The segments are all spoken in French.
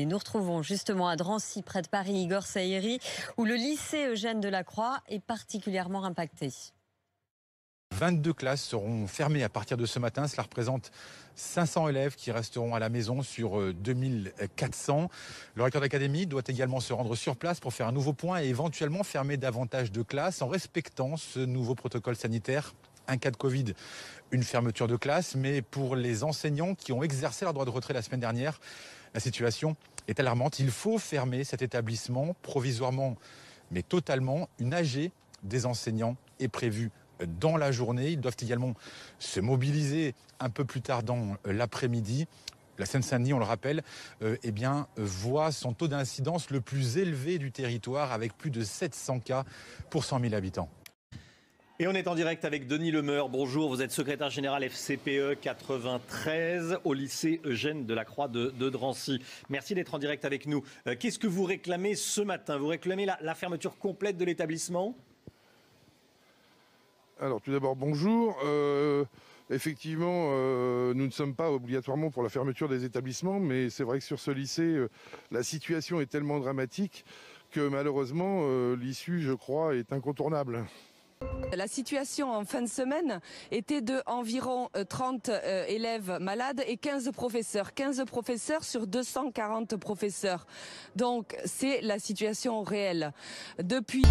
journée. Nous retrouvons justement à Drancy, près de Paris, Igor Saïri, où le lycée Eugène Delacroix est particulièrement impacté. 22 classes seront fermées à partir de ce matin. Cela représente 500 élèves qui resteront à la maison sur 2400. Le recteur d'académie doit également se rendre sur place pour faire un nouveau point et éventuellement fermer davantage de classes en respectant ce nouveau protocole sanitaire. Un cas de Covid, une fermeture de classe. Mais pour les enseignants qui ont exercé leur droit de retrait la semaine dernière, la situation est alarmante. Il faut fermer cet établissement provisoirement, mais totalement. Une AG des enseignants est prévue dans la journée. Ils doivent également se mobiliser un peu plus tard dans l'après-midi. La Seine-Saint-Denis, on le rappelle, voit son taux d'incidence le plus élevé du territoire, avec plus de 700 cas pour 100 000 habitants. Et on est en direct avec Denis Lemeur. Bonjour, vous êtes secrétaire général FCPE 93 au lycée Eugène Delacroix de Drancy. Merci d'être en direct avec nous. Qu'est-ce que vous réclamez ce matin? Vous réclamez la fermeture complète de l'établissement? Alors tout d'abord, bonjour. Effectivement, nous ne sommes pas obligatoirement pour la fermeture des établissements, mais c'est vrai que sur ce lycée, la situation est tellement dramatique que malheureusement, l'issue, je crois, est incontournable. La situation en fin de semaine était de environ 30 élèves malades et 15 professeurs. 15 professeurs sur 240 professeurs. Donc c'est la situation réelle. Depuis...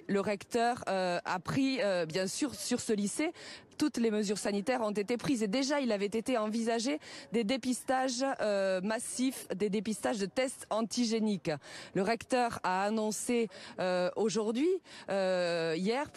Le recteur a pris, bien sûr, sur ce lycée, toutes les mesures sanitaires ont été prises. Et déjà, il avait été envisagé des dépistages massifs, des dépistages de tests antigéniques. Le recteur a annoncé aujourd'hui, hier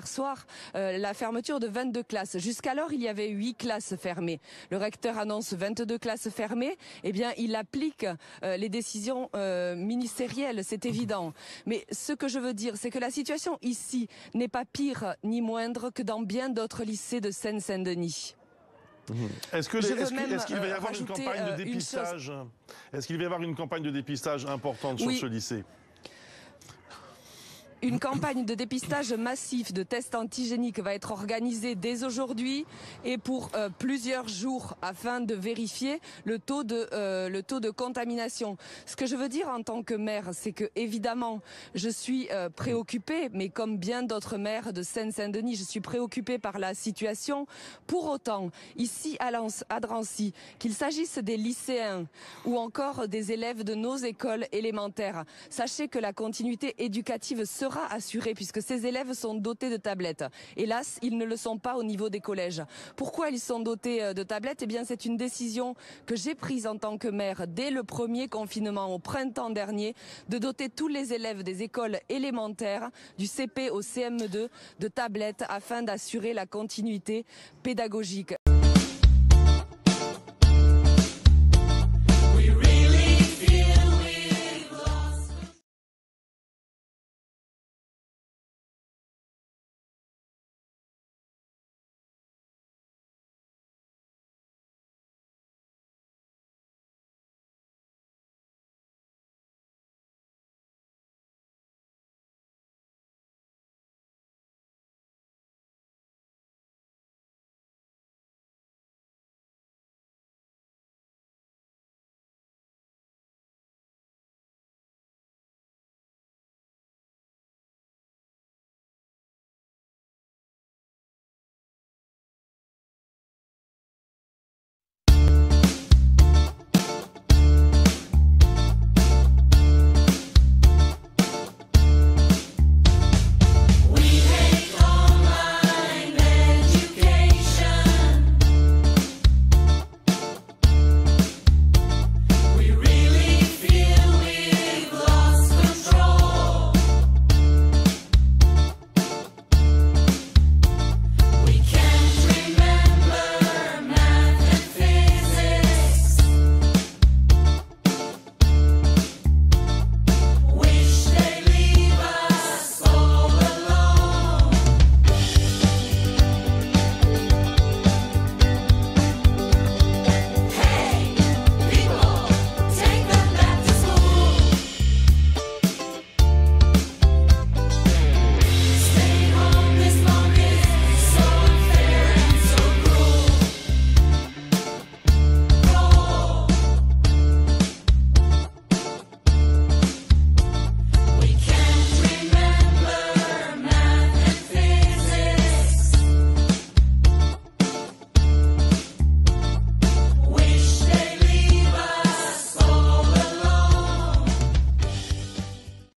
soir, la fermeture de 22 classes. Jusqu'alors, il y avait 8 classes fermées. Le recteur annonce 22 classes fermées. Eh bien, il applique les décisions ministérielles, c'est évident. Mais ce que je veux dire, c'est que la situation ici n'est pas pire ni moindre que dans bien d'autres lycées de Seine-Saint-Denis. Est-ce qu'il va y avoir une campagne de dépistage? Est-ce qu'il va y avoir une campagne de dépistage importante sur ce lycée? Une campagne de dépistage massif de tests antigéniques va être organisée dès aujourd'hui et pour plusieurs jours afin de vérifier le taux de contamination. Ce que je veux dire en tant que maire, c'est que évidemment, je suis préoccupée, mais comme bien d'autres maires de Seine-Saint-Denis, je suis préoccupée par la situation. Pour autant, ici à Drancy, qu'il s'agisse des lycéens ou encore des élèves de nos écoles élémentaires, sachez que la continuité éducative sera assurée puisque ces élèves sont dotés de tablettes. Hélas, ils ne le sont pas au niveau des collèges. Pourquoi ils sont dotés de tablettes? Eh bien, c'est une décision que j'ai prise en tant que maire dès le premier confinement au printemps dernier, de doter tous les élèves des écoles élémentaires, du CP au CM2, de tablettes afin d'assurer la continuité pédagogique.